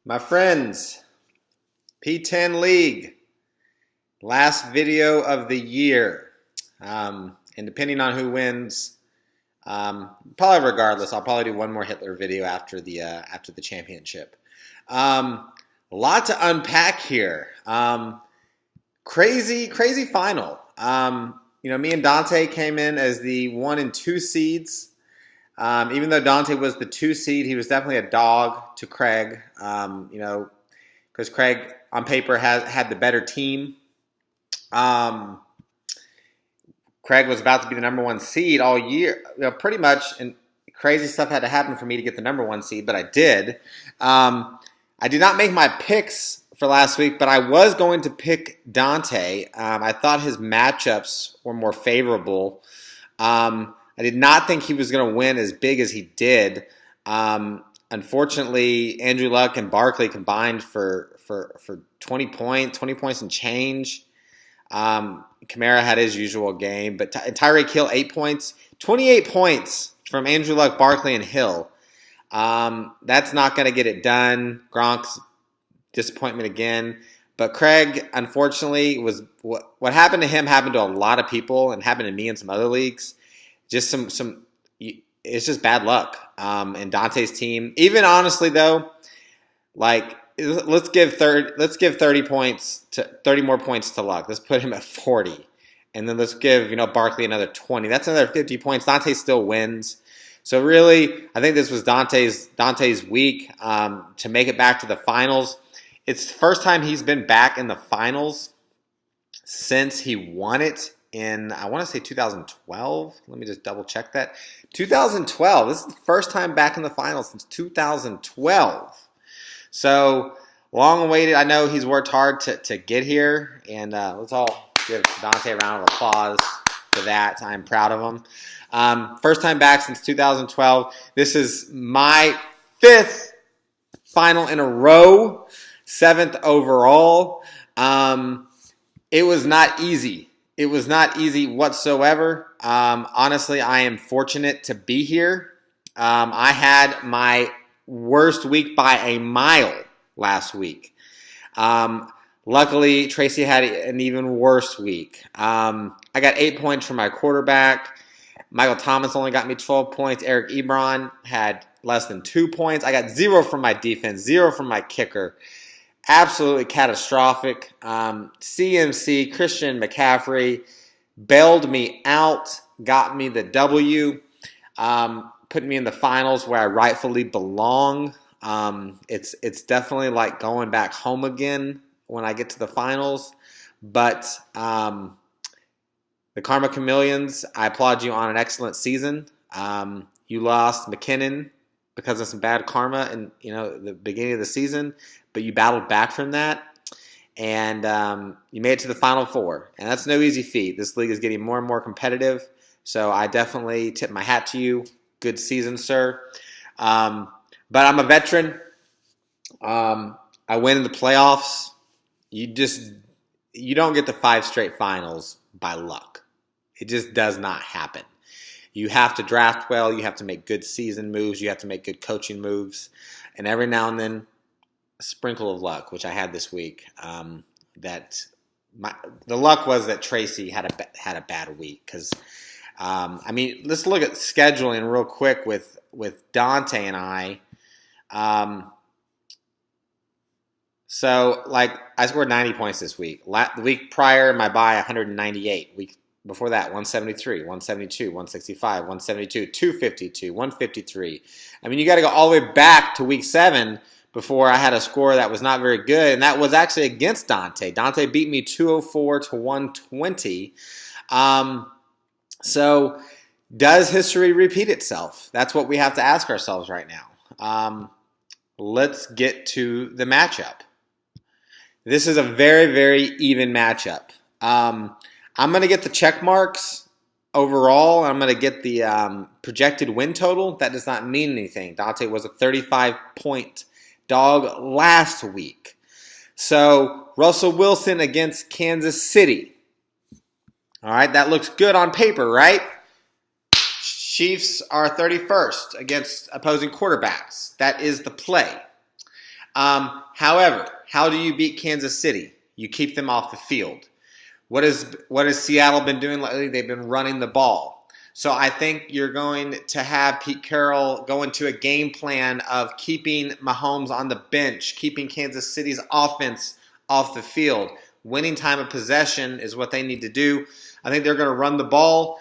My friends, P10 League, last video of the year. And depending on who wins, probably regardless, I'll probably do one more Hitler video after the championship. A lot to unpack here. Crazy final. Me and Dante came in as the 1 and 2 seeds. Even though Dante was the 2 seed, he was definitely a dog to Craig. Because Craig on paper had the better team. Craig was about to be the number 1 seed all year, pretty much, and crazy stuff had to happen for me to get the number 1 seed, but I did. I did not make my picks for last week, but I was going to pick Dante. I thought his matchups were more favorable. I did not think he was going to win as big as he did. Unfortunately, Andrew Luck and Barkley combined for 20 points and change. Kamara had his usual game, but Tyreek Hill 8 points, 28 points from Andrew Luck, Barkley, and Hill. That's not going to get it done. Gronk's disappointment again. But Craig, unfortunately, was what happened to him happened to a lot of people and happened to me in some other leagues. Just it's just bad luck. And Dante's team, even honestly though, let's give 30 more points to Luck. Let's put him at 40. And then let's give, Barkley another 20. That's another 50 points. Dante still wins. So really, I think this was Dante's week to make it back to the finals. It's the first time he's been back in the finals since he won it in, I want to say 2012. Let me just double check that. 2012. This is the first time back in the finals since 2012. So, long awaited. I know he's worked hard to get here, and let's all give Dante a round of applause for that. I'm proud of him. First time back since 2012. This is my 5th final in a row, 7th overall. It was not easy. It was not easy whatsoever. Honestly, I am fortunate to be here. I had my worst week by a mile last week. Luckily, Tracy had an even worse week. I got 8 points from my quarterback. Michael Thomas only got me 12 points. Eric Ebron had less than 2 points. I got 0 from my defense, 0 from my kicker. Absolutely catastrophic. CMC, Christian McCaffrey, bailed me out, got me the W. Put me in the finals where I rightfully belong. It's definitely like going back home again when I get to the finals. But the Karma Chameleons, I applaud you on an excellent season. You lost McKinnon because of some bad karma in the beginning of the season, but you battled back from that. And you made it to the Final Four. And that's no easy feat. This league is getting more and more competitive. So I definitely tip my hat to you. Good season, sir. But I'm a veteran. I win in the playoffs. You don't get to 5 straight finals by luck. It just does not happen. You have to draft well. You have to make good season moves. You have to make good coaching moves. And every now and then, a sprinkle of luck, which I had this week. The luck was that Tracy had a bad week because. Let's look at scheduling real quick with Dante and I. I scored 90 points this week. The week prior, my bye, 198. Week before that, 173, 172, 165, 172, 252, 153. You got to go all the way back to week 7 before I had a score that was not very good, and that was actually against Dante. Dante beat me 204 to 120. So, does history repeat itself? That's what we have to ask ourselves right now. Let's get to the matchup. This is a very, very even matchup. I'm going to get the check marks overall. I'm going to get the projected win total. That does not mean anything. Dante was a 35-point dog last week. So, Russell Wilson against Kansas City. All right, that looks good on paper, right? Chiefs are 31st against opposing quarterbacks. That is the play. However, how do you beat Kansas City? You keep them off the field. What has Seattle been doing lately? They've been running the ball. So I think you're going to have Pete Carroll go into a game plan of keeping Mahomes on the bench, keeping Kansas City's offense off the field. Winning time of possession is what they need to do. I think they're going to run the ball.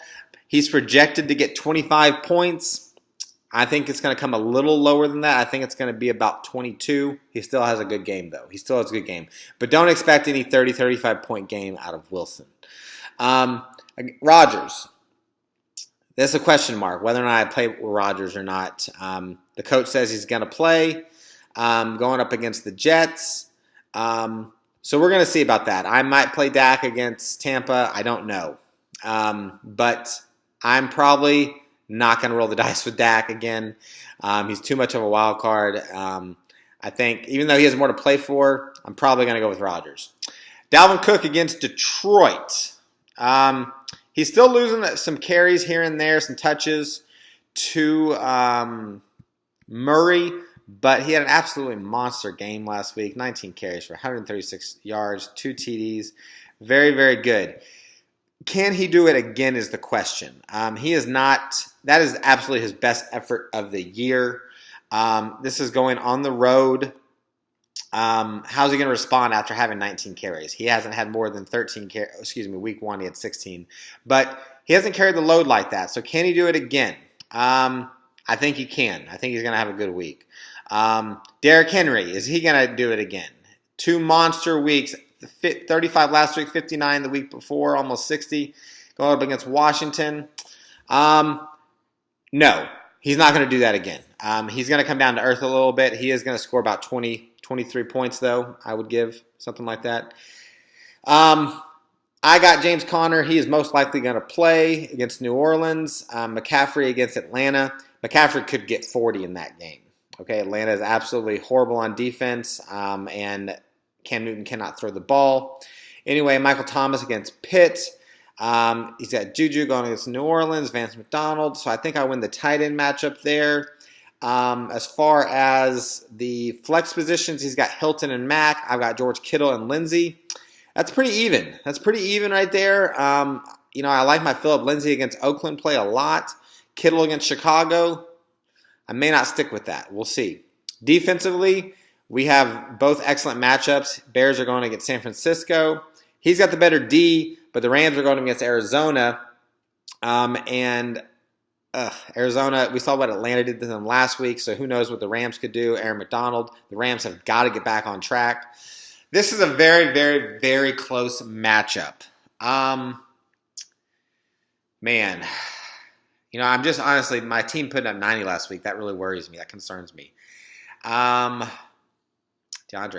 He's projected to get 25 points. I think it's going to come a little lower than that. I think it's going to be about 22. He still has a good game, though. He still has a good game. But don't expect any 30, 35-point game out of Wilson. Rodgers. There's a question mark, whether or not I play with Rodgers or not. The coach says he's going to play, going up against the Jets. So we're going to see about that. I might play Dak against Tampa. I don't know. But I'm probably not going to roll the dice with Dak again. He's too much of a wild card. I think even though he has more to play for, I'm probably going to go with Rodgers. Dalvin Cook against Detroit. He's still losing some carries here and there, some touches to Murray, but he had an absolutely monster game last week. 19 carries for 136 yards, 2 TDs. Very, very good. Can he do it again is the question. He is not. That is absolutely his best effort of the year. This is going on the road. How's he going to respond after having 19 carries? He hasn't had more than 13 carries. Excuse me, week 1 he had 16. But he hasn't carried the load like that. So can he do it again? I think he can. I think he's going to have a good week. Derrick Henry, is he going to do it again? 2 monster weeks. 35 last week, 59 the week before, almost 60. Going up against Washington. No, he's not going to do that again. He's going to come down to earth a little bit. He is going to score about 20, 23 points, though, I would give, something like that. I got James Conner. He is most likely going to play against New Orleans. McCaffrey against Atlanta. McCaffrey could get 40 in that game. Okay, Atlanta is absolutely horrible on defense, and Cam Newton cannot throw the ball. Anyway, Michael Thomas against Pitt. He's got Juju going against New Orleans, Vance McDonald. So I think I win the tight end matchup there. As far as the flex positions, he's got Hilton and Mack. I've got George Kittle and Lindsey. That's pretty even. That's pretty even right there. I like my Phillip Lindsay against Oakland play a lot. Kittle against Chicago. I may not stick with that. We'll see. Defensively, we have both excellent matchups. Bears are going against San Francisco. He's got the better D, but the Rams are going against Arizona. Arizona, we saw what Atlanta did to them last week, so who knows what the Rams could do. Aaron McDonald, the Rams have got to get back on track. This is a very, very, very close matchup. Man, I'm just honestly, my team putting up 90 last week. That really worries me. That concerns me. DeAndre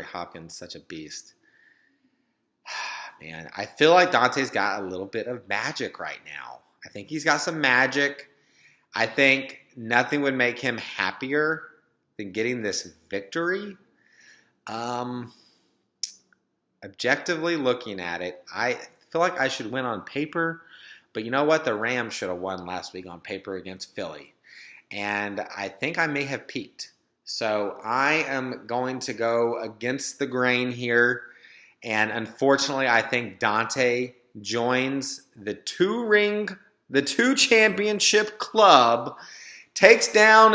Hopkins, such a beast. Man, I feel like Dante's got a little bit of magic right now. I think he's got some magic. I think nothing would make him happier than getting this victory. Objectively looking at it, I feel like I should win on paper. But you know what? The Rams should have won last week on paper against Philly. And I think I may have peaked. So I am going to go against the grain here. And unfortunately, I think Dante joins the two championship club, takes down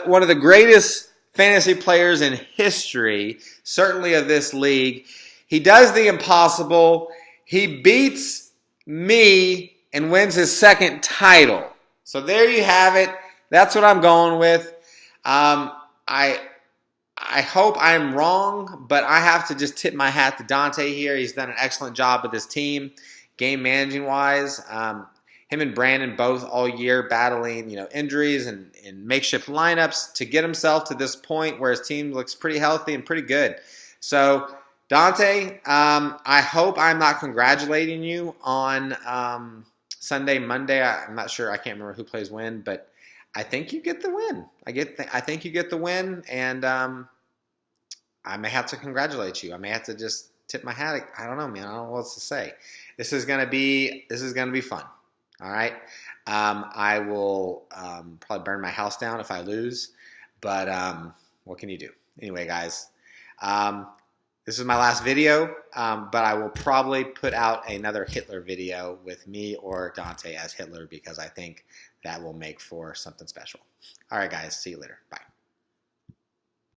one of the greatest fantasy players in history, certainly of this league. He does the impossible. He beats me and wins his second title. So there you have it. That's what I'm going with. I hope I'm wrong, but I have to just tip my hat to Dante here. He's done an excellent job with his team, game managing wise. Him and Brandon both all year battling, injuries and makeshift lineups to get himself to this point where his team looks pretty healthy and pretty good. So Dante, I hope I'm not congratulating you on Sunday, Monday. I'm not sure. I can't remember who plays when, but I think you get the win. I think you get the win, and I may have to congratulate you. I may have to just tip my hat. I don't know, man. I don't know what else to say. This is gonna be fun. All right. I will probably burn my house down if I lose, but what can you do? Anyway, guys, This is my last video, but I will probably put out another Hitler video with me or Dante as Hitler because I think that will make for something special. All right, guys. See you later. Bye.